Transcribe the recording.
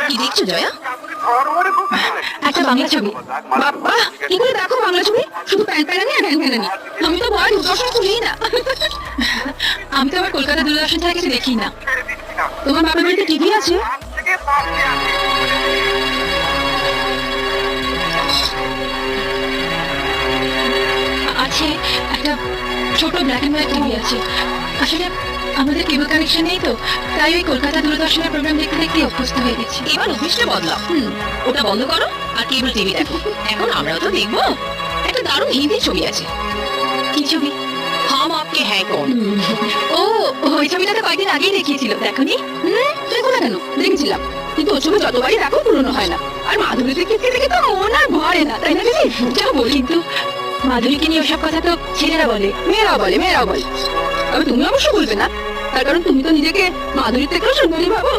কি দেখছো জয়া? একটা বাংলা ছবি। বাবা কি করে দেখো বাংলা ছবি? শুধু প্যান প্যানানি আর ভ্যান ভ্যানানি। আমি তো ভয় দূরদর্শন খুলিই না। আমি তো আবার কলকাতা দূরদর্শন ছাড়া কিছু দেখি না। তোমার বাবার বাড়িতে টিভি আছে? আছে, একটা ছোট ব্ল্যাক এন্ড হোয়াইট টিভি আছে। আসলে আমাদের কেবল কানেকশন নেই তো, তাই ওই কলকাতা দূরদর্শনের প্রোগ্রাম দেখতে দেখতে অভ্যস্ত হয়ে গেছি। এবার অভ্যিসটা বদলাও। ওটা বন্ধ করো আর কেবল টিভি দেখো। এখন আমরাও তো দেখবো। একটা দারুণ হিন্দি ছবি আছে। কি ছবি? হাম আপকে হ্যায় কৌন। ও, ওই ছবিটা তো কয়েকদিন আগেই দেখিয়েছিল, দেখোনি? দেখো না কেন, দেখেছিলাম। কিন্তু ওর ছবি যতবারই দেখো পুরনো হয় না। আর মাধুরীকে দেখে দেখে তো মন আর ভরে না, তাই না দিদি? যাবো, কিন্তু মাধুরীকে নিয়ে ওসব কথা তো ছেলেরা বলে, মেয়েরাও বলে। তবে তুমি অবশ্য বলবে না, তার কারণ তুমি তো নিজেকে মাধুরীর থেকেও সুন্দরী ভাবো।